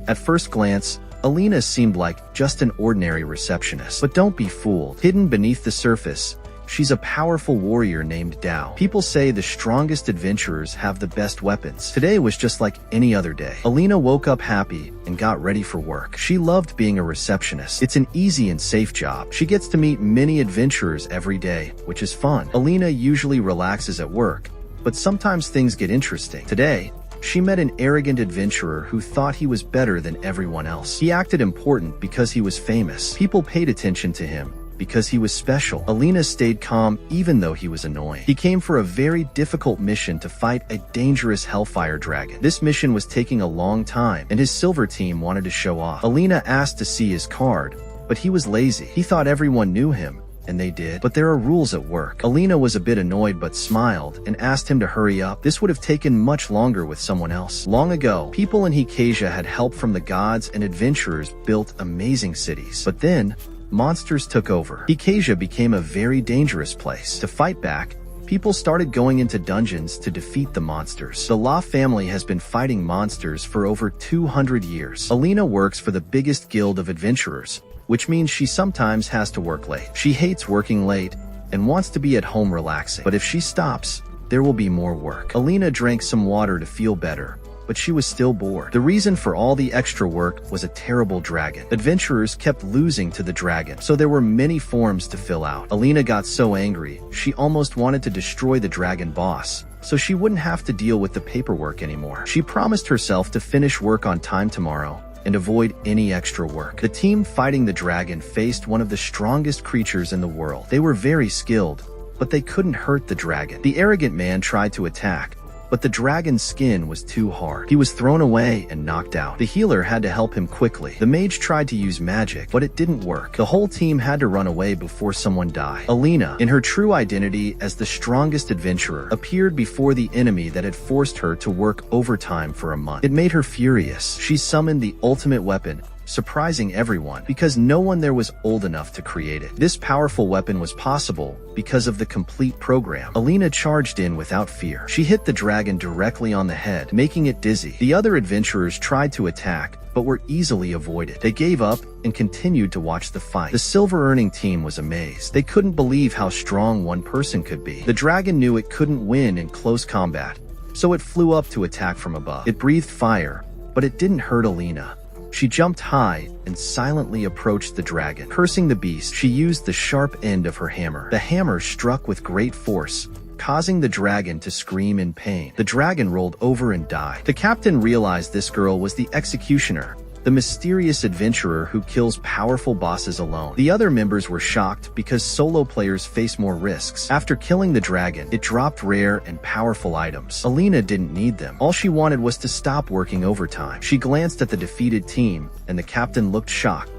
At first glance, Alina seemed like just an ordinary receptionist. But don't be fooled. Hidden beneath the surface, she's a powerful warrior named Dao. People say the strongest adventurers have the best weapons. Today was just like any other day. Alina woke up happy and got ready for work. She loved being a receptionist. It's an easy and safe job. She gets to meet many adventurers every day, which is fun. Alina usually relaxes at work, but sometimes things get interesting. Today, she met an arrogant adventurer who thought he was better than everyone else. He acted important because he was famous. People paid attention to him because he was special. Alina stayed calm even though he was annoying. He came for a very difficult mission to fight a dangerous hellfire dragon. This mission was taking a long time, and his silver team wanted to show off. Alina asked to see his card, but he was lazy. He thought everyone knew him, and they did. But there are rules at work. Alina was a bit annoyed but smiled and asked him to hurry up. This would have taken much longer with someone else. Long ago, people in Hikasia had help from the gods, and adventurers built amazing cities. But then, monsters took over. Hikasia became a very dangerous place. To fight back, people started going into dungeons to defeat the monsters. The La family has been fighting monsters for over 200 years. Alina works for the biggest guild of adventurers, which means she sometimes has to work late. She hates working late and wants to be at home relaxing. But if she stops, there will be more work. Alina drank some water to feel better, but she was still bored. The reason for all the extra work was a terrible dragon. Adventurers kept losing to the dragon, so there were many forms to fill out. Alina got so angry, she almost wanted to destroy the dragon boss, so she wouldn't have to deal with the paperwork anymore. She promised herself to finish work on time tomorrow and avoid any extra work. The team fighting the dragon faced one of the strongest creatures in the world. They were very skilled, but they couldn't hurt the dragon. The arrogant man tried to attack, but the dragon's skin was too hard. He was thrown away and knocked out. The healer had to help him quickly. The mage tried to use magic, but it didn't work. The whole team had to run away before someone died. Alina, in her true identity as the strongest adventurer, appeared before the enemy that had forced her to work overtime for a month. It made her furious. She summoned the ultimate weapon, surprising everyone because no one there was old enough to create it. This powerful weapon was possible because of the complete program. Alina charged in without fear. She hit the dragon directly on the head, making it dizzy. The other adventurers tried to attack, but were easily avoided. They gave up and continued to watch the fight. The silver earning team was amazed. They couldn't believe how strong one person could be. The dragon knew it couldn't win in close combat, so it flew up to attack from above. It breathed fire, but it didn't hurt Alina. She jumped high and silently approached the dragon. Cursing the beast, she used the sharp end of her hammer. The hammer struck with great force, causing the dragon to scream in pain. The dragon rolled over and died. The captain realized this girl was the executioner, the mysterious adventurer who kills powerful bosses alone. The other members were shocked because solo players face more risks. After killing the dragon, it dropped rare and powerful items. Alina didn't need them. All she wanted was to stop working overtime. She glanced at the defeated team, and the captain looked shocked.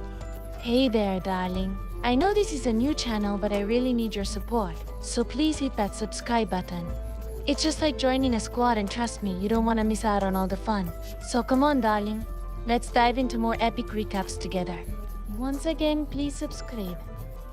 Hey there, darling. I know this is a new channel, but I really need your support. So please hit that subscribe button. It's just like joining a squad, and trust me, you don't want to miss out on all the fun. So come on, darling. Let's dive into more epic recaps together. Once again, please subscribe.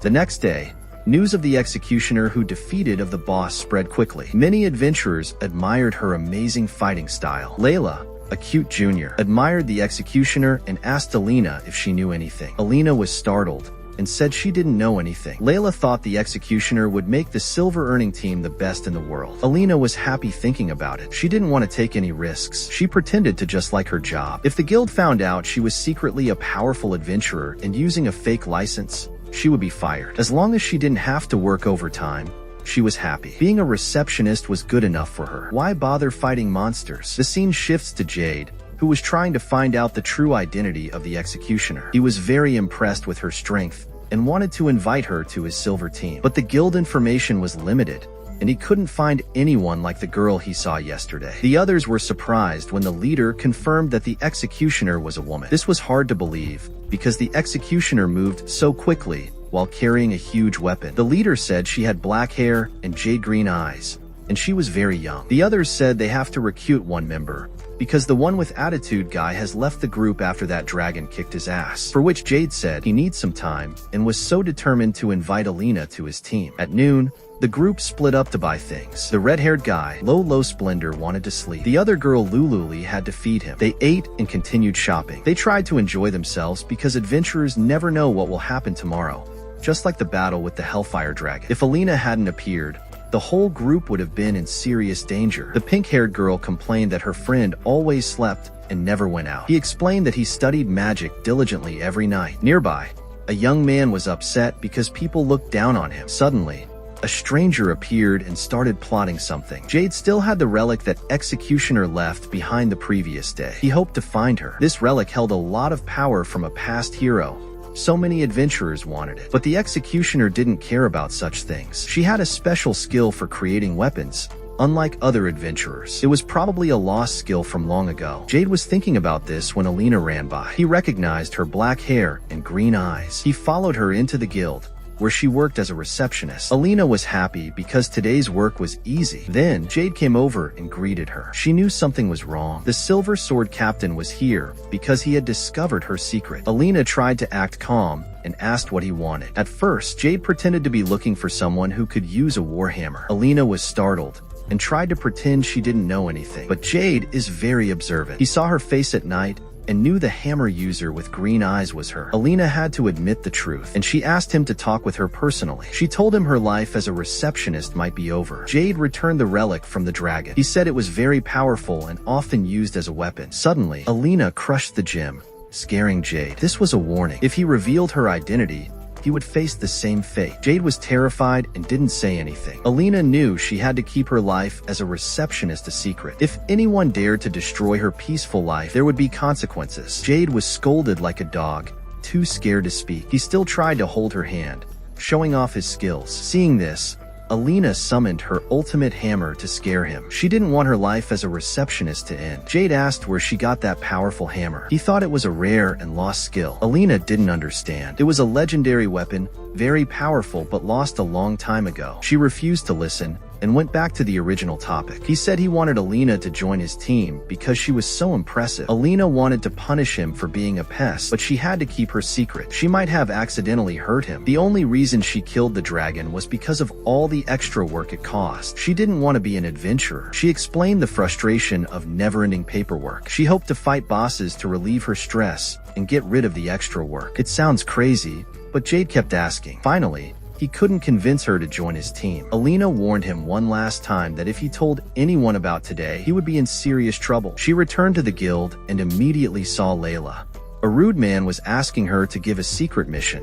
The next day, news of the executioner who defeated the boss spread quickly. Many adventurers admired her amazing fighting style. Layla, a cute junior, admired the executioner and asked Alina if she knew anything. Alina was startled and said she didn't know anything. Layla thought the executioner would make the silver earning team the best in the world. Alina was happy thinking about it. She didn't want to take any risks. She pretended to just like her job. If the guild found out she was secretly a powerful adventurer and using a fake license, she would be fired. As long as she didn't have to work overtime, she was happy. Being a receptionist was good enough for her. Why bother fighting monsters? The scene shifts to Jade, who was trying to find out the true identity of the executioner. He was very impressed with her strength and wanted to invite her to his silver team. But the guild information was limited, and he couldn't find anyone like the girl he saw yesterday. The others were surprised when the leader confirmed that the executioner was a woman. This was hard to believe, because the executioner moved so quickly while carrying a huge weapon. The leader said she had black hair and jade green eyes, and she was very young. The others said they have to recruit one member, because the one with attitude guy has left the group after that dragon kicked his ass. For which Jade said he needs some time and was so determined to invite Alina to his team. At noon, the group split up to buy things. The red-haired guy, Low Splendor, wanted to sleep. The other girl, Lululi, had to feed him. They ate and continued shopping. They tried to enjoy themselves because adventurers never know what will happen tomorrow, just like the battle with the Hellfire Dragon. If Alina hadn't appeared, the whole group would have been in serious danger. The pink-haired girl complained that her friend always slept and never went out. He explained that he studied magic diligently every night. Nearby, a young man was upset because people looked down on him. Suddenly, a stranger appeared and started plotting something. Jade still had the relic that Executioner left behind the previous day. He hoped to find her. This relic held a lot of power from a past hero. So many adventurers wanted it. But the Executioner didn't care about such things. She had a special skill for creating weapons, unlike other adventurers. It was probably a lost skill from long ago. Jade was thinking about this when Alina ran by. He recognized her black hair and green eyes. He followed her into the guild, where she worked as a receptionist. Alina was happy because today's work was easy. Then, Jade came over and greeted her. She knew something was wrong. The Silver Sword Captain was here because he had discovered her secret. Alina tried to act calm and asked what he wanted. At first, Jade pretended to be looking for someone who could use a warhammer. Alina was startled and tried to pretend she didn't know anything. But Jade is very observant. He saw her face at night and knew the hammer user with green eyes was her. Alina had to admit the truth, and she asked him to talk with her personally. She told him her life as a receptionist might be over. Jade returned the relic from the dragon. He said it was very powerful and often used as a weapon. Suddenly, Alina crushed the gem, scaring Jade. This was a warning. If he revealed her identity, he would face the same fate. Jade was terrified and didn't say anything. Alina knew she had to keep her life as a receptionist a secret. If anyone dared to destroy her peaceful life, there would be consequences. Jade was scolded like a dog, too scared to speak. He still tried to hold her hand, showing off his skills. Seeing this, Alina summoned her ultimate hammer to scare him. She didn't want her life as a receptionist to end. Jade asked where she got that powerful hammer. He thought it was a rare and lost skill. Alina didn't understand. It was a legendary weapon, very powerful but lost a long time ago. She refused to listen and went back to the original topic. He said he wanted Alina to join his team because she was so impressive. Alina wanted to punish him for being a pest, but she had to keep her secret. She might have accidentally hurt him. The only reason she killed the dragon was because of all the extra work it cost. She didn't want to be an adventurer. She explained the frustration of never-ending paperwork. She hoped to fight bosses to relieve her stress and get rid of the extra work. It sounds crazy, but Jade kept asking. Finally, he couldn't convince her to join his team. Alina warned him one last time that if he told anyone about today, he would be in serious trouble. She returned to the guild and immediately saw Layla. A rude man was asking her to give a secret mission.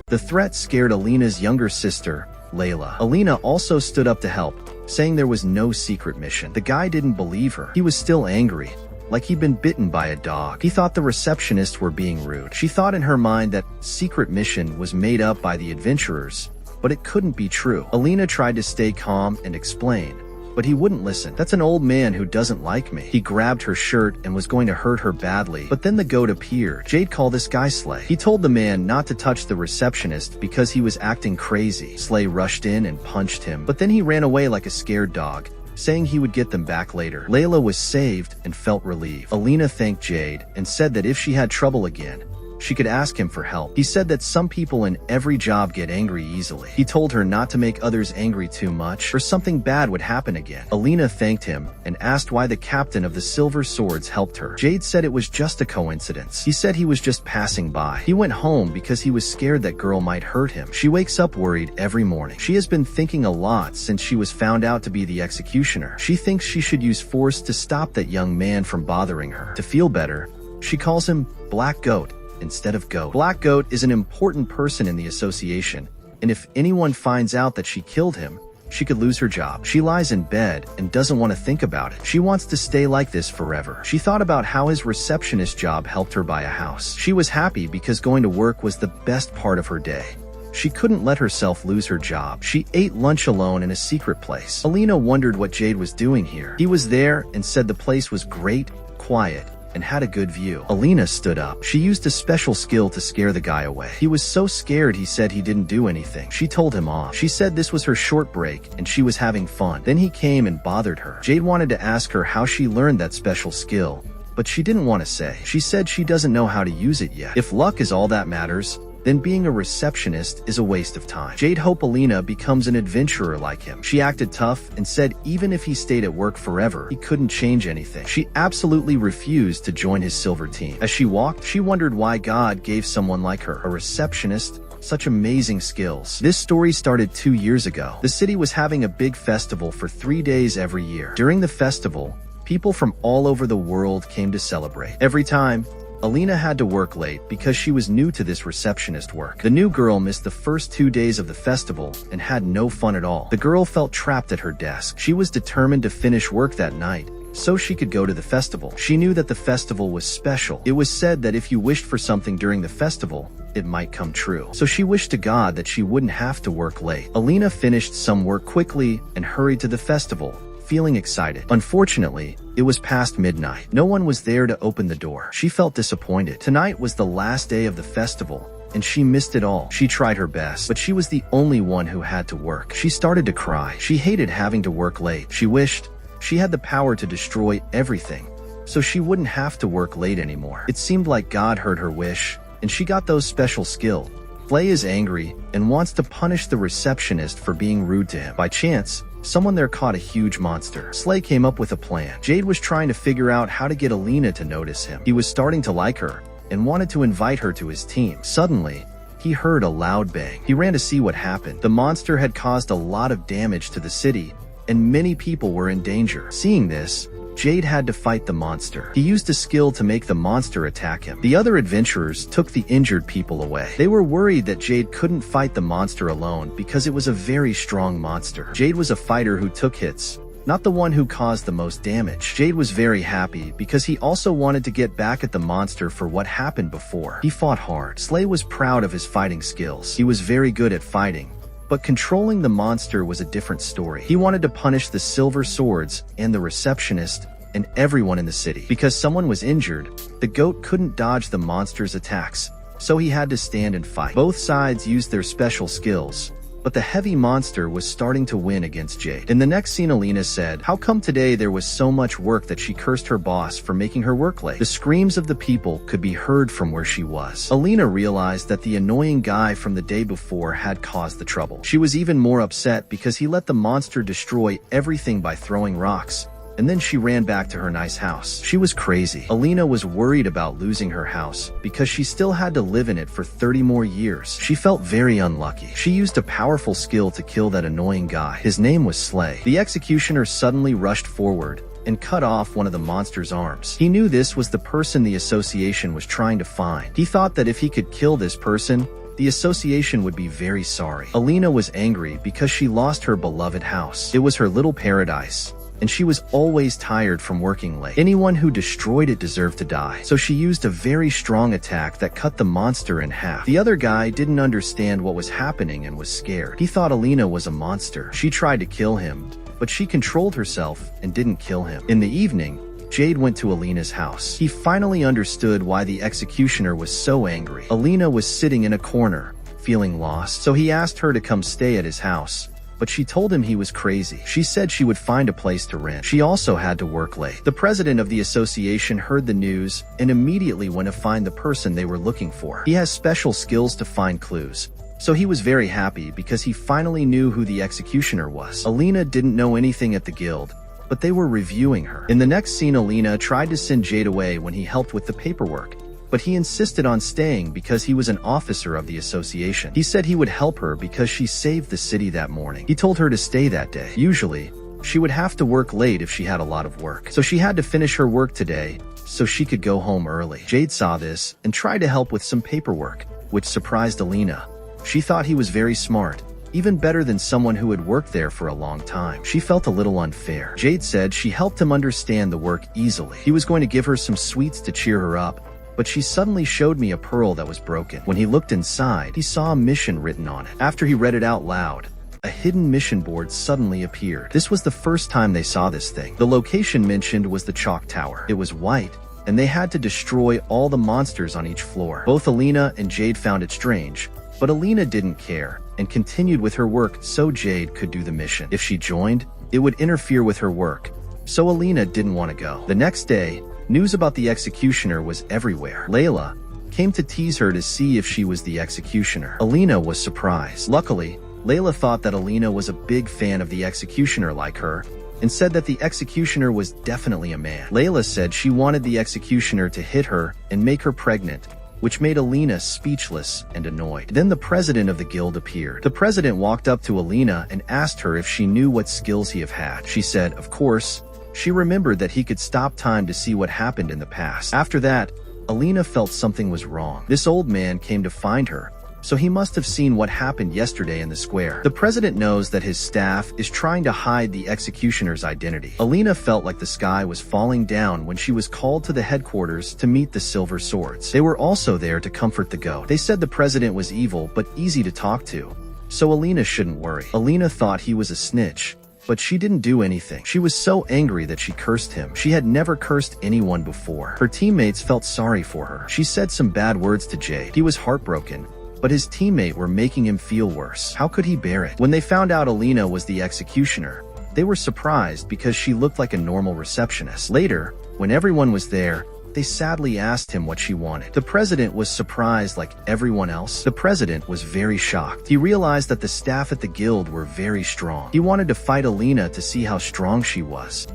The threat scared Alina's younger sister, Layla. Alina also stood up to help, saying there was no secret mission. The guy didn't believe her. He was still angry, like he'd been bitten by a dog. He thought the receptionists were being rude. She thought in her mind that secret mission was made up by the adventurers, but it couldn't be true. Alina tried to stay calm and explain, but he wouldn't listen. That's an old man who doesn't like me. He grabbed her shirt and was going to hurt her badly, but then the goat appeared. Jade called this guy Slay. He told the man not to touch the receptionist because he was acting crazy. Slay rushed in and punched him, but then he ran away like a scared dog, saying he would get them back later. Layla was saved and felt relieved. Alina thanked Jade and said that if she had trouble again, she could ask him for help. He said that some people in every job get angry easily. He told her not to make others angry too much or something bad would happen again. Alina thanked him and asked why the captain of the Silver Swords helped her. Jade said it was just a coincidence. He said he was just passing by. He went home because he was scared that girl might hurt him. She wakes up worried every morning. She has been thinking a lot since she was found out to be the executioner. She thinks she should use force to stop that young man from bothering her. To feel better, she calls him Black Goat instead of Goat. Black Goat is an important person in the association, and if anyone finds out that she killed him, she could lose her job. She lies in bed and doesn't want to think about it. She wants to stay like this forever. She thought about how his receptionist job helped her buy a house. She was happy because going to work was the best part of her day. She couldn't let herself lose her job. She ate lunch alone in a secret place. Alina wondered what Jade was doing here. He was there and said the place was great, quiet, and had a good view. Alina stood up. She used a special skill to scare the guy away. He was so scared he said he didn't do anything. She told him off. She said this was her short break and she was having fun. Then he came and bothered her. Jade wanted to ask her how she learned that special skill, but she didn't want to say. She said she doesn't know how to use it yet. If luck is all that matters, then being a receptionist is a waste of time. Jade hoped Alina becomes an adventurer like him. She acted tough and said even if he stayed at work forever, he couldn't change anything. She absolutely refused to join his silver team. As she walked, she wondered why God gave someone like her, a receptionist, such amazing skills. This story started 2 years ago. The city was having a big festival for 3 days every year. During the festival, people from all over the world came to celebrate. Every time, Alina had to work late because she was new to this receptionist work. The new girl missed the first 2 days of the festival and had no fun at all. The girl felt trapped at her desk. She was determined to finish work that night so she could go to the festival. She knew that the festival was special. It was said that if you wished for something during the festival, it might come true. So she wished to God that she wouldn't have to work late. Alina finished some work quickly and hurried to the festival, feeling excited. Unfortunately, it was past midnight. No one was there to open the door. She felt disappointed. Tonight was the last day of the festival, and she missed it all. She tried her best, but she was the only one who had to work. She started to cry. She hated having to work late. She wished she had the power to destroy everything, so she wouldn't have to work late anymore. It seemed like God heard her wish, and she got those special skills. Flay is angry and wants to punish the receptionist for being rude to him. By chance, someone there caught a huge monster. Slay came up with a plan. Jade was trying to figure out how to get Alina to notice him. He was starting to like her and wanted to invite her to his team. Suddenly, he heard a loud bang. He ran to see what happened. The monster had caused a lot of damage to the city, and many people were in danger. Seeing this, Jade had to fight the monster. He used a skill to make the monster attack him. The other adventurers took the injured people away. They were worried that Jade couldn't fight the monster alone because it was a very strong monster. Jade was a fighter who took hits, not the one who caused the most damage. Jade was very happy because he also wanted to get back at the monster for what happened before. He fought hard. Slay was proud of his fighting skills. He was very good at fighting, but controlling the monster was a different story. He wanted to punish the silver swords and the receptionist and everyone in the city. Because someone was injured, the goat couldn't dodge the monster's attacks, so he had to stand and fight. Both sides used their special skills, but the heavy monster was starting to win against Jade. In the next scene, Alina said, "How come today there was so much work that she cursed her boss for making her work late?" The screams of the people could be heard from where she was. Alina realized that the annoying guy from the day before had caused the trouble. She was even more upset because he let the monster destroy everything by throwing rocks, and then she ran back to her nice house. She was crazy. Alina was worried about losing her house because she still had to live in it for 30 more years. She felt very unlucky. She used a powerful skill to kill that annoying guy. His name was Slay. The executioner suddenly rushed forward and cut off one of the monster's arms. He knew this was the person the association was trying to find. He thought that if he could kill this person, the association would be very sorry. Alina was angry because she lost her beloved house. It was her little paradise, and she was always tired from working late. Anyone who destroyed it deserved to die. So she used a very strong attack that cut the monster in half. The other guy didn't understand what was happening and was scared. He thought Alina was a monster. She tried to kill him, but she controlled herself and didn't kill him. In the evening, Jade went to Alina's house. He finally understood why the executioner was so angry. Alina was sitting in a corner, feeling lost, so he asked her to come stay at his house, but she told him he was crazy. She said she would find a place to rent. She also had to work late. The president of the association heard the news and immediately went to find the person they were looking for. He has special skills to find clues, so he was very happy because he finally knew who the executioner was. Alina didn't know anything at the guild, but they were reviewing her. In the next scene, Alina tried to send Jade away when he helped with the paperwork, but he insisted on staying because he was an officer of the association. He said he would help her because she saved the city that morning. He told her to stay that day. Usually, she would have to work late if she had a lot of work, so she had to finish her work today so she could go home early. Jade saw this and tried to help with some paperwork, which surprised Alina. She thought he was very smart, even better than someone who had worked there for a long time. She felt a little unfair. Jade said she helped him understand the work easily. He was going to give her some sweets to cheer her up, but she suddenly showed me a pearl that was broken. When he looked inside, he saw a mission written on it. After he read it out loud, a hidden mission board suddenly appeared. This was the first time they saw this thing. The location mentioned was the chalk tower. It was white, and they had to destroy all the monsters on each floor. Both Alina and Jade found it strange, but Alina didn't care and continued with her work so Jade could do the mission. If she joined, it would interfere with her work, so Alina didn't want to go. The next day, news about the executioner was everywhere. Layla came to tease her to see if she was the executioner. Alina was surprised. Luckily, Layla thought that Alina was a big fan of the executioner like her, and said that the executioner was definitely a man. Layla said she wanted the executioner to hit her and make her pregnant, which made Alina speechless and annoyed. Then the president of the guild appeared. The president walked up to Alina and asked her if she knew what skills he had. She said, of course. She remembered that he could stop time to see what happened in the past. After that, Alina felt something was wrong. This old man came to find her, so he must have seen what happened yesterday in the square. The president knows that his staff is trying to hide the executioner's identity. Alina felt like the sky was falling down when she was called to the headquarters to meet the Silver Swords. They were also there to comfort the goat. They said the president was evil but easy to talk to, so Alina shouldn't worry. Alina thought he was a snitch, but she didn't do anything. She was so angry that she cursed him. She had never cursed anyone before. Her teammates felt sorry for her. She said some bad words to Jade. He was heartbroken, but his teammate were making him feel worse. How could he bear it? When they found out Alina was the executioner, they were surprised because she looked like a normal receptionist. Later, when everyone was there, they sadly asked him what she wanted. The president was surprised like everyone else. The president was very shocked. He realized that the staff at the guild were very strong. He wanted to fight Alina to see how strong she was.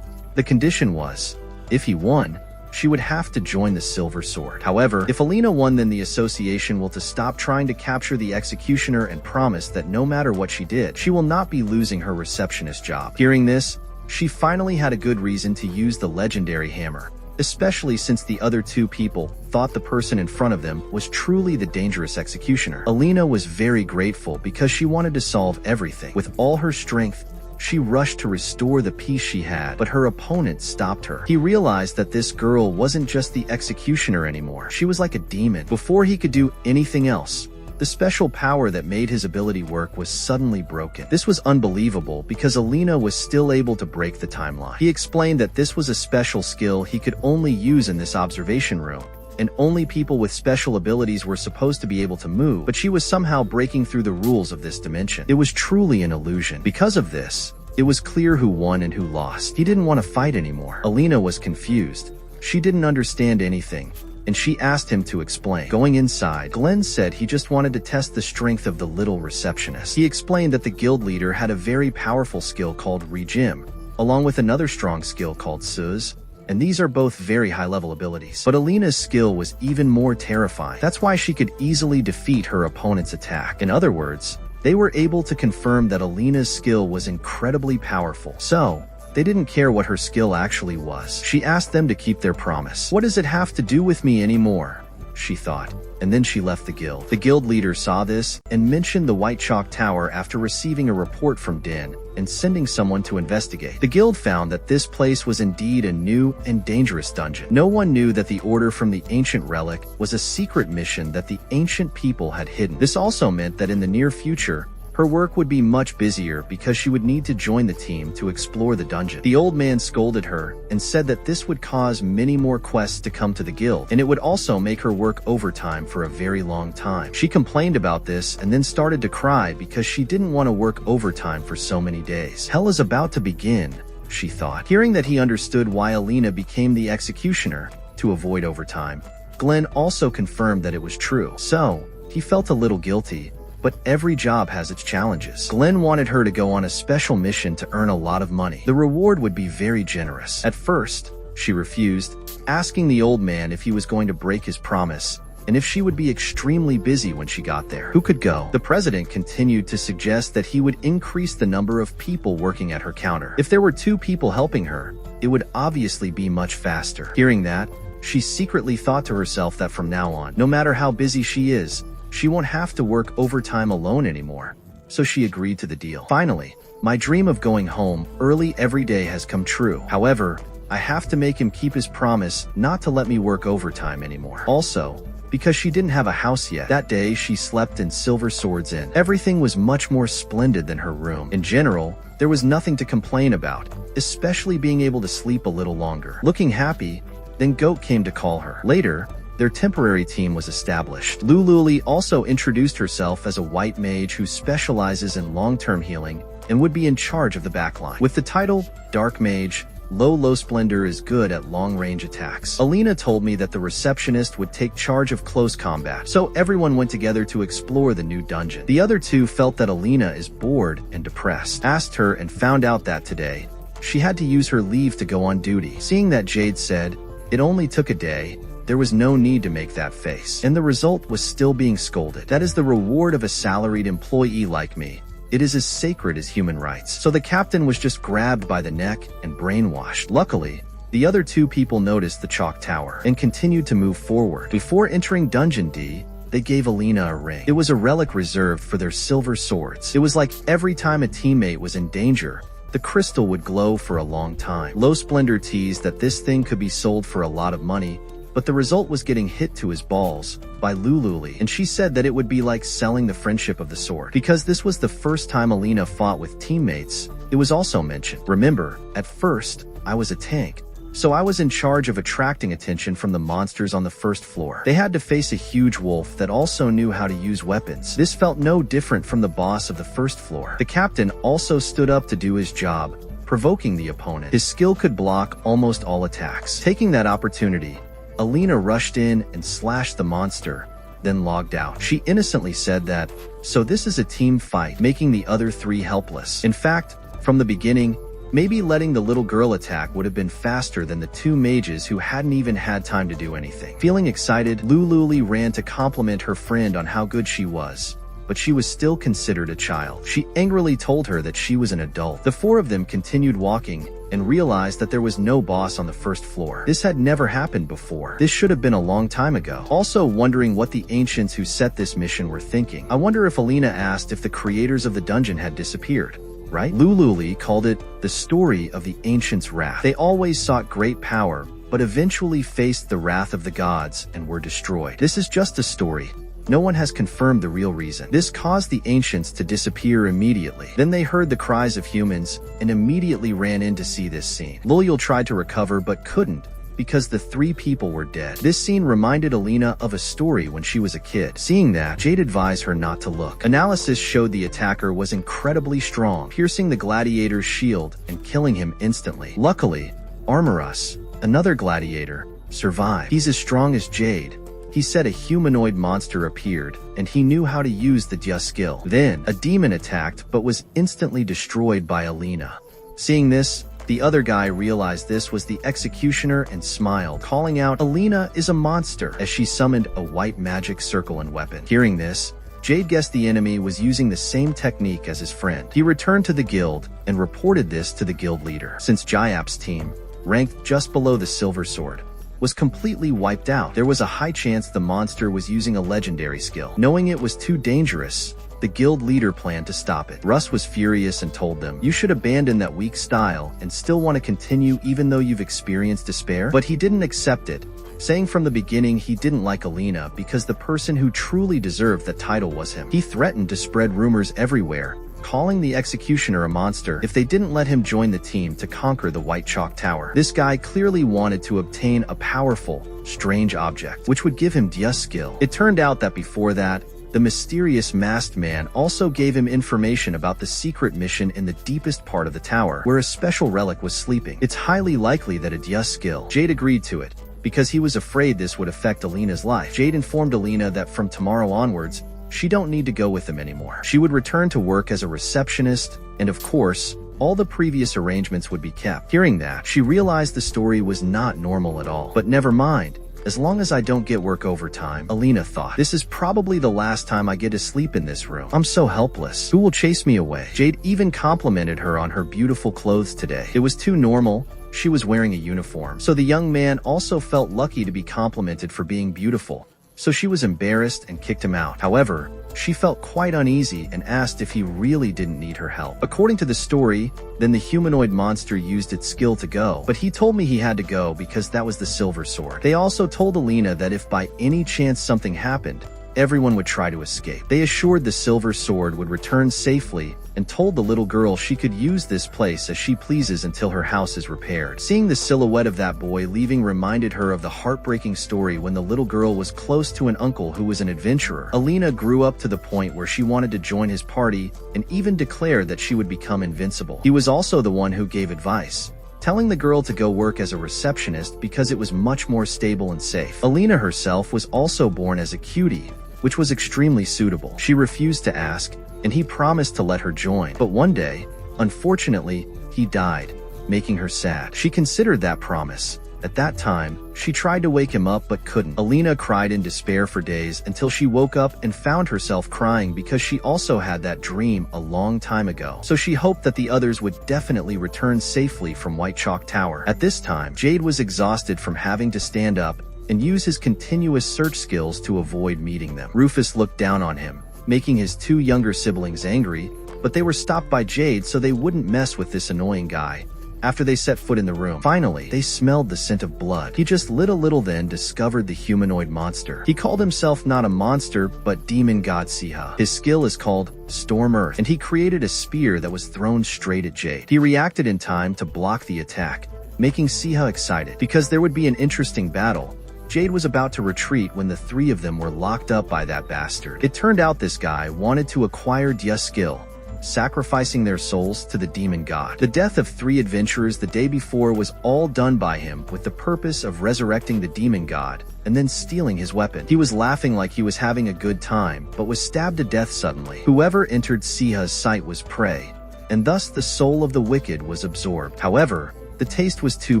The condition was, if he won, she would have to join the Silver Sword. However, if Alina won, then the association will to stop trying to capture the executioner and promise that no matter what she did, she will not be losing her receptionist job. Hearing this, she finally had a good reason to use the legendary hammer, especially since the other two people thought the person in front of them was truly the dangerous executioner. Alina was very grateful because she wanted to solve everything. With all her strength, she rushed to restore the peace she had, but her opponent stopped her. He realized that this girl wasn't just the executioner anymore. She was like a demon. Before he could do anything else, the special power that made his ability work was suddenly broken. This was unbelievable because Alina was still able to break the timeline. He explained that this was a special skill he could only use in this observation room, and only people with special abilities were supposed to be able to move, but she was somehow breaking through the rules of this dimension. It was truly an illusion. Because of this, it was clear who won and who lost. He didn't want to fight anymore. Alina was confused. She didn't understand anything, and she asked him to explain. Going inside, Glenn said he just wanted to test the strength of the little receptionist. He explained that the guild leader had a very powerful skill called Regim, along with another strong skill called Suz, and these are both very high-level abilities. But Alina's skill was even more terrifying. That's why she could easily defeat her opponent's attack. In other words, they were able to confirm that Alina's skill was incredibly powerful. So, they didn't care what her skill actually was. She asked them to keep their promise. What does it have to do with me anymore? She thought, and then she left the guild. The guild leader saw this and mentioned the White Chalk Tower after receiving a report from Den and sending someone to investigate. The guild found that this place was indeed a new and dangerous dungeon. No one knew that the order from the ancient relic was a secret mission that the ancient people had hidden. This also meant that in the near future, her work would be much busier because she would need to join the team to explore the dungeon. The old man scolded her and said that this would cause many more quests to come to the guild, and it would also make her work overtime for a very long time. She complained about this and then started to cry because she didn't want to work overtime for so many days. Hell is about to begin, she thought. Hearing that he understood why Alina became the executioner to avoid overtime, Glenn also confirmed that it was true. So, he felt a little guilty. But every job has its challenges. Glenn wanted her to go on a special mission to earn a lot of money. The reward would be very generous. At first, she refused, asking the old man if he was going to break his promise, and if she would be extremely busy when she got there. Who could go? The president continued to suggest that he would increase the number of people working at her counter. If there were 2 people helping her, it would obviously be much faster. Hearing that, she secretly thought to herself that from now on, no matter how busy she is, she won't have to work overtime alone anymore, so she agreed to the deal. Finally, my dream of going home early every day has come true. However, I have to make him keep his promise not to let me work overtime anymore. Also, because she didn't have a house yet, that day she slept in Silver Swords Inn. Everything was much more splendid than her room. In general, there was nothing to complain about, especially being able to sleep a little longer. Looking happy, Then Goat came to call her. Later, their temporary team was established. Lululi also introduced herself as a white mage who specializes in long-term healing and would be in charge of the backline. With the title Dark Mage, Low Splendor is good at long-range attacks. Alina told me that the receptionist would take charge of close combat, so everyone went together to explore the new dungeon. The other two felt that Alina is bored and depressed, asked her, and found out that today, she had to use her leave to go on duty. Seeing that Jade said, it only took a day, there was no need to make that face, and the result was still being scolded. That is the reward of a salaried employee like me. It is as sacred as human rights. So the captain was just grabbed by the neck and brainwashed. Luckily, the other two people noticed the chalk tower and continued to move forward. Before entering Dungeon D, they gave Alina a ring. It was a relic reserved for their silver swords. It was like every time a teammate was in danger, the crystal would glow for a long time. Low Splendor teased that this thing could be sold for a lot of money, but the result was getting hit to his balls by Lululi, and she said that it would be like selling the friendship of the sword. Because this was the first time Alina fought with teammates, it was also mentioned. Remember, at first, I was a tank, so I was in charge of attracting attention from the monsters on the first floor. They had to face a huge wolf that also knew how to use weapons. This felt no different from the boss of the first floor. The captain also stood up to do his job, provoking the opponent. His skill could block almost all attacks. Taking that opportunity, Alina rushed in and slashed the monster, then logged out. She innocently said that, so this is a team fight, making the other three helpless. In fact, from the beginning, maybe letting the little girl attack would have been faster than the two mages who hadn't even had time to do anything. Feeling excited, Lululi ran to compliment her friend on how good she was, but she was still considered a child. She angrily told her that she was an adult. The four of them continued walking and realized that there was no boss on the first floor. This had never happened before. This should have been a long time ago. Also wondering what the ancients who set this mission were thinking. I wonder if Alina asked if the creators of the dungeon had disappeared, right? Lululi called it the story of the ancients' wrath. They always sought great power, but eventually faced the wrath of the gods and were destroyed. This is just a story. No one has confirmed the real reason. This caused the ancients to disappear immediately. Then they heard the cries of humans and immediately ran in to see this scene. Loyal tried to recover but couldn't because the three people were dead. This scene reminded Alina of a story when she was a kid. Seeing that, Jade advised her not to look. Analysis showed the attacker was incredibly strong, piercing the gladiator's shield and killing him instantly. Luckily, Armorus, another gladiator, survived. He's as strong as Jade. He said a humanoid monster appeared, and he knew how to use the Dya skill. Then, a demon attacked but was instantly destroyed by Alina. Seeing this, the other guy realized this was the executioner and smiled, calling out, "Alina is a monster," as she summoned a white magic circle and weapon. Hearing this, Jade guessed the enemy was using the same technique as his friend. He returned to the guild and reported this to the guild leader. Since Jayap's team, ranked just below the silver sword, was completely wiped out, there was a high chance the monster was using a legendary skill. Knowing it was too dangerous, the guild leader planned to stop it. Russ was furious and told them, "You should abandon that weak style and still want to continue even though you've experienced despair." But he didn't accept it, saying from the beginning he didn't like Alina because the person who truly deserved that title was him. He threatened to spread rumors everywhere, calling the executioner a monster if they didn't let him join the team to conquer the White Chalk Tower. This guy clearly wanted to obtain a powerful, strange object, which would give him Dya skill. It turned out that before that, the mysterious masked man also gave him information about the secret mission in the deepest part of the tower, where a special relic was sleeping. It's highly likely that a Dya skill. Jade agreed to it, because he was afraid this would affect Alina's life. Jade informed Alina that from tomorrow onwards, she don't need to go with them anymore. She would return to work as a receptionist, and of course, all the previous arrangements would be kept. Hearing that, she realized the story was not normal at all. But never mind. As long as I don't get work overtime, Alina thought. This is probably the last time I get to sleep in this room. I'm so helpless. Who will chase me away? Jade even complimented her on her beautiful clothes today. It was too normal. She was wearing a uniform. So the young man also felt lucky to be complimented for being beautiful. So she was embarrassed and kicked him out. However, she felt quite uneasy and asked if he really didn't need her help. According to the story, then the humanoid monster used its skill to go, but he told me he had to go because that was the silver sword. They also told Alina that if by any chance something happened, everyone would try to escape. They assured the silver sword would return safely and told the little girl she could use this place as she pleases until her house is repaired. Seeing the silhouette of that boy leaving reminded her of the heartbreaking story when the little girl was close to an uncle who was an adventurer. Alina grew up to the point where she wanted to join his party and even declared that she would become invincible. He was also the one who gave advice, telling the girl to go work as a receptionist because it was much more stable and safe. Alina herself was also born as a cutie, which was extremely suitable. She refused to ask, and he promised to let her join. But one day, unfortunately, he died, making her sad. She considered that promise. At that time, she tried to wake him up but couldn't. Alina cried in despair for days until she woke up and found herself crying because she also had that dream a long time ago. So she hoped that the others would definitely return safely from White Chalk Tower. At this time, Jade was exhausted from having to stand up and use his continuous search skills to avoid meeting them. Rufus looked down on him, making his two younger siblings angry, but they were stopped by Jade so they wouldn't mess with this annoying guy. After they set foot in the room, finally, they smelled the scent of blood. He just lit a little then discovered the humanoid monster. He called himself not a monster, but demon god Siha. His skill is called Storm Earth, and he created a spear that was thrown straight at Jade. He reacted in time to block the attack, making Siha excited. Because there would be an interesting battle, Jade was about to retreat when the three of them were locked up by that bastard. It turned out this guy wanted to acquire Dia's skill, sacrificing their souls to the demon god. The death of 3 adventurers the day before was all done by him with the purpose of resurrecting the demon god and then stealing his weapon. He was laughing like he was having a good time, but was stabbed to death suddenly. Whoever entered Siha's sight was prey, and thus the soul of the wicked was absorbed. However, the taste was too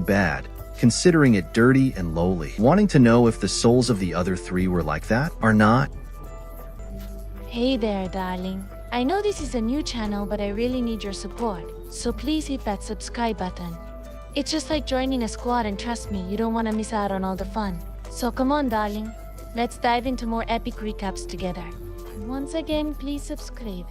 bad, considering it dirty and lowly. Wanting to know if the souls of the other 3 were like that or not? Hey there, darling. I know this is a new channel, but I really need your support. So please hit that subscribe button. It's just like joining a squad, and trust me, you don't want to miss out on all the fun. So come on, darling. Let's dive into more epic recaps together. Once again, please subscribe.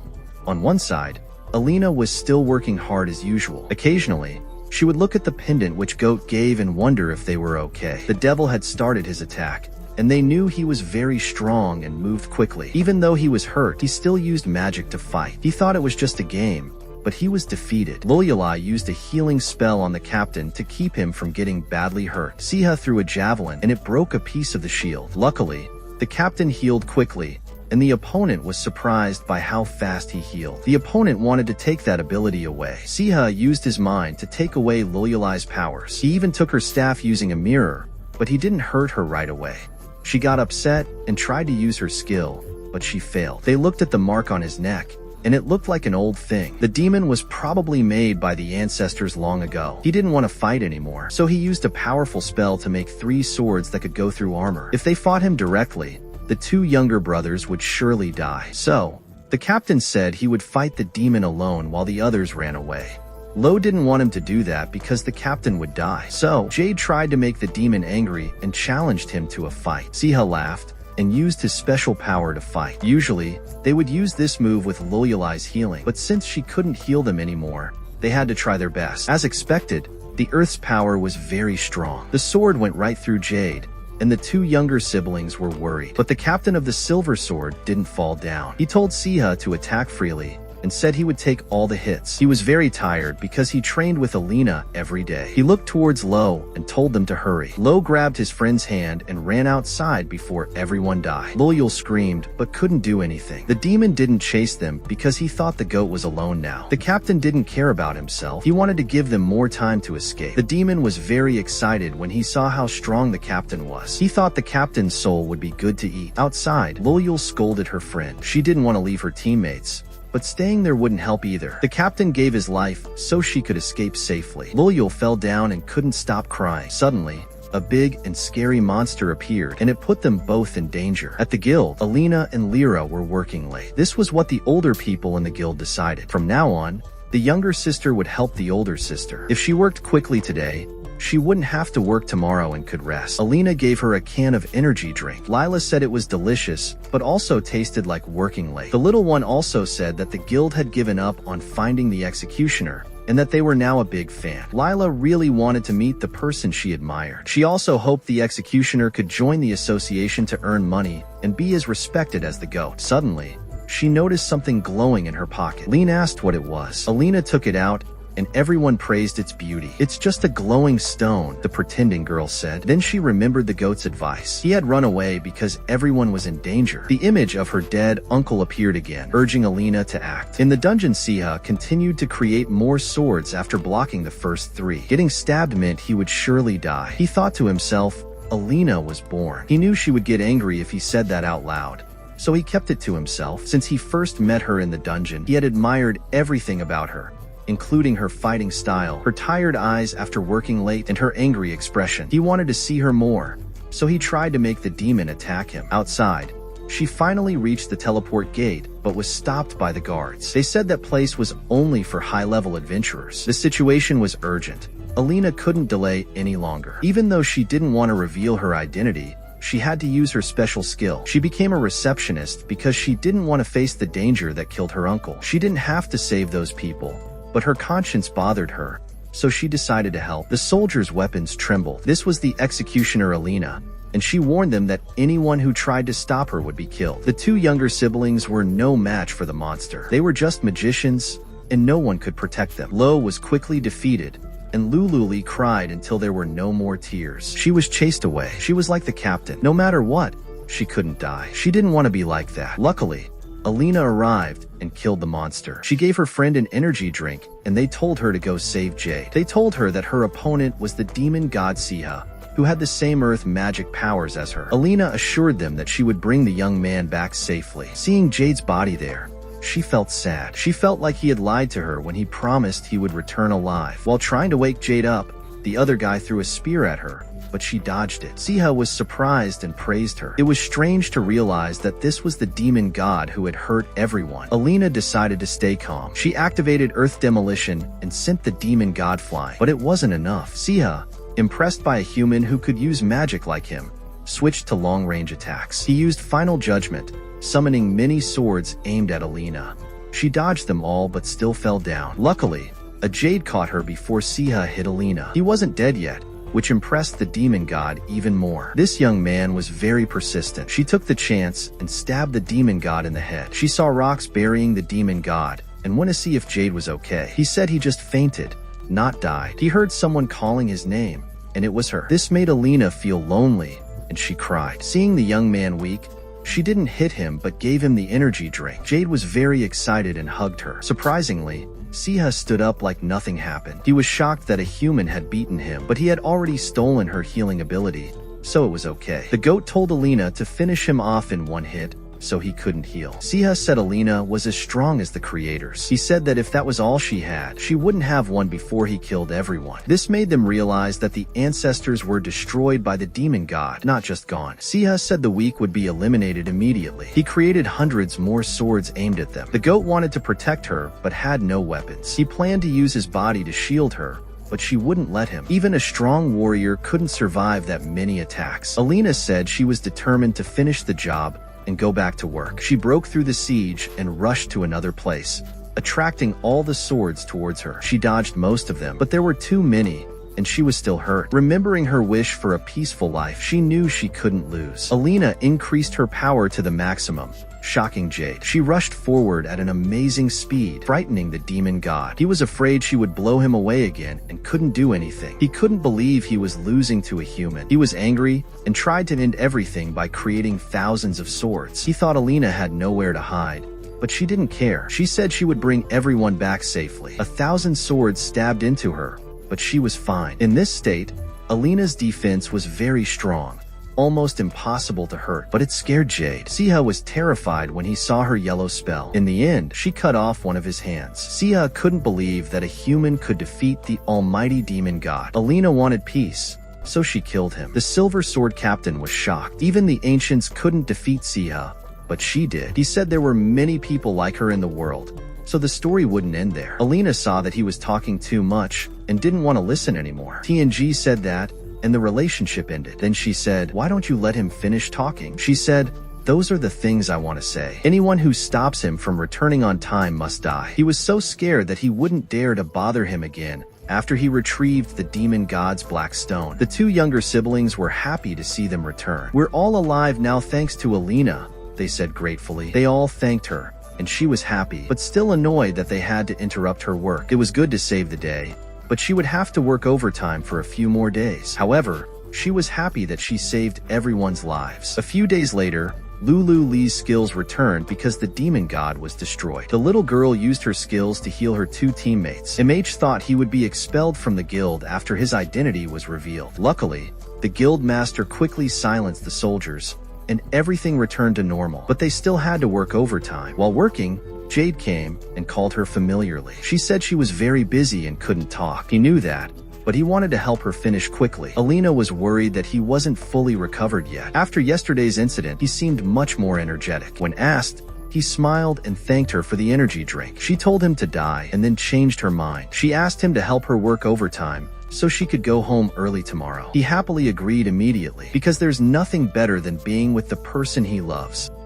On one side, Alina was still working hard as usual. Occasionally, she would look at the pendant which Goat gave and wonder if they were okay. The devil had started his attack, and they knew he was very strong and moved quickly. Even though he was hurt, he still used magic to fight. He thought it was just a game, but he was defeated. Loyalai used a healing spell on the captain to keep him from getting badly hurt. Siha threw a javelin, and it broke a piece of the shield. Luckily, the captain healed quickly, and the opponent was surprised by how fast he healed. The opponent wanted to take that ability away. Siha used his mind to take away Loyalai's powers. He even took her staff using a mirror, but he didn't hurt her right away. She got upset and tried to use her skill, but she failed. They looked at the mark on his neck, and it looked like an old thing. The demon was probably made by the ancestors long ago. He didn't want to fight anymore, so he used a powerful spell to make 3 swords that could go through armor. If they fought him directly, the 2 younger brothers would surely die. So, the captain said he would fight the demon alone while the others ran away. Lo didn't want him to do that because the captain would die. So, Jade tried to make the demon angry and challenged him to a fight. Siha laughed and used his special power to fight. Usually, they would use this move with Loyalai's healing, but since she couldn't heal them anymore, they had to try their best. As expected, the Earth's power was very strong. The sword went right through Jade, and the 2 younger siblings were worried. But the captain of the Silver Sword didn't fall down. He told Siha to attack freely and said he would take all the hits. He was very tired because he trained with Alina every day. He looked towards Lo and told them to hurry. Lo grabbed his friend's hand and ran outside before everyone died. Loyal screamed but couldn't do anything. The demon didn't chase them because he thought the goat was alone now. The captain didn't care about himself. He wanted to give them more time to escape. The demon was very excited when he saw how strong the captain was. He thought the captain's soul would be good to eat. Outside, Loyal scolded her friend. She didn't want to leave her teammates, but staying there wouldn't help either. The captain gave his life so she could escape safely. Loyal fell down and couldn't stop crying. Suddenly, a big and scary monster appeared, and it put them both in danger. At the guild, Alina and Lyra were working late. This was what the older people in the guild decided. From now on, the younger sister would help the older sister. If she worked quickly today, she wouldn't have to work tomorrow and could rest. Alina gave her a can of energy drink. Lila said it was delicious, but also tasted like working late. The little one also said that the guild had given up on finding the executioner, and that they were now a big fan. Lila really wanted to meet the person she admired. She also hoped the executioner could join the association to earn money and be as respected as the goat. Suddenly, she noticed something glowing in her pocket. Lean asked what it was. Alina took it out, and everyone praised its beauty. "It's just a glowing stone," the pretending girl said. Then she remembered the goat's advice. He had run away because everyone was in danger. The image of her dead uncle appeared again, urging Alina to act. In the dungeon, Siha continued to create more swords after blocking the first 3. Getting stabbed meant he would surely die. He thought to himself, Alina was born. He knew she would get angry if he said that out loud, so he kept it to himself. Since he first met her in the dungeon, he had admired everything about her, including her fighting style, her tired eyes after working late, and her angry expression. He wanted to see her more, so he tried to make the demon attack him. Outside, she finally reached the teleport gate, but was stopped by the guards. They said that place was only for high-level adventurers. The situation was urgent. Alina couldn't delay any longer. Even though she didn't want to reveal her identity, she had to use her special skill. She became a receptionist because she didn't want to face the danger that killed her uncle. She didn't have to save those people, but her conscience bothered her, so she decided to help. The soldiers' weapons trembled. This was the executioner Alina, and she warned them that anyone who tried to stop her would be killed. The 2 younger siblings were no match for the monster. They were just magicians, and no one could protect them. Lo was quickly defeated, and Lululi cried until there were no more tears. She was chased away. She was like the captain. No matter what, she couldn't die. She didn't want to be like that. Luckily, Alina arrived and killed the monster. She gave her friend an energy drink, and they told her to go save Jade. They told her that her opponent was the demon god Siha, who had the same earth magic powers as her. Alina assured them that she would bring the young man back safely. Seeing Jade's body there, she felt sad. She felt like he had lied to her when he promised he would return alive. While trying to wake Jade up, the other guy threw a spear at her, but she dodged it. Siha was surprised and praised her. It was strange to realize that this was the demon god who had hurt everyone. Alina decided to stay calm. She activated Earth Demolition and sent the demon god flying. But it wasn't enough. Siha, impressed by a human who could use magic like him, switched to long-range attacks. He used Final Judgment, summoning many swords aimed at Alina. She dodged them all but still fell down. Luckily, a jade caught her before Siha hit Alina. He wasn't dead yet, which impressed the demon god even more. This young man was very persistent. She took the chance and stabbed the demon god in the head. She saw rocks burying the demon god and went to see if Jade was okay. He said he just fainted, not died. He heard someone calling his name, and it was her. This made Alina feel lonely, and she cried. Seeing the young man weak, she didn't hit him but gave him the energy drink. Jade was very excited and hugged her. Surprisingly, Siha stood up like nothing happened. He was shocked that a human had beaten him, but he had already stolen her healing ability, so it was okay. The goat told Alina to finish him off in one hit, so he couldn't heal. Siha said Alina was as strong as the creators. He said that if that was all she had, she wouldn't have one before he killed everyone. This made them realize that the ancestors were destroyed by the demon god, not just gone. Siha said the weak would be eliminated immediately. He created hundreds more swords aimed at them. The goat wanted to protect her, but had no weapons. He planned to use his body to shield her, but she wouldn't let him. Even a strong warrior couldn't survive that many attacks. Alina said she was determined to finish the job and go back to work. She broke through the siege and rushed to another place, attracting all the swords towards her. She dodged most of them, but there were too many, and she was still hurt. Remembering her wish for a peaceful life, she knew she couldn't lose. Alina increased her power to the maximum, shocking Jade. She rushed forward at an amazing speed, frightening the demon god. He was afraid she would blow him away again and couldn't do anything. He couldn't believe he was losing to a human. He was angry and tried to end everything by creating thousands of swords. He thought Alina had nowhere to hide, but she didn't care. She said she would bring everyone back safely. 1,000 swords stabbed into her, but she was fine. In this state, Alina's defense was very strong, almost impossible to hurt, but it scared Jade. Siha was terrified when he saw her yellow spell. In the end, she cut off one of his hands. Siha couldn't believe that a human could defeat the almighty demon god. Alina wanted peace, so she killed him. The Silver Sword captain was shocked. Even the ancients couldn't defeat Siha, but she did. He said there were many people like her in the world, so the story wouldn't end there. Alina saw that he was talking too much and didn't want to listen anymore. TNG said that, and the relationship ended. Then she said, "Why don't you let him finish talking?" She said, Those are the things I want to say. Anyone who stops him from returning on time must die. He was so scared that he wouldn't dare to bother him again after he retrieved the demon god's black stone. The two younger siblings were happy to see them return. "We're all alive now thanks to Alina," they said gratefully. They all thanked her, and she was happy, but still annoyed that they had to interrupt her work. It was good to save the day, but she would have to work overtime for a few more days. However, she was happy that she saved everyone's lives. A few days later, Lulu Lee's skills returned because the demon god was destroyed. The little girl used her skills to heal her two teammates. MH thought he would be expelled from the guild after his identity was revealed. Luckily, the guild master quickly silenced the soldiers, and everything returned to normal, but they still had to work overtime. While working, Jade came and called her familiarly. She said she was very busy and couldn't talk. He knew that, but he wanted to help her finish quickly. Alina was worried that he wasn't fully recovered yet. After yesterday's incident, he seemed much more energetic. When asked, he smiled and thanked her for the energy drink. She told him to die and then changed her mind. She asked him to help her work overtime so she could go home early tomorrow. He happily agreed immediately because there's nothing better than being with the person he loves.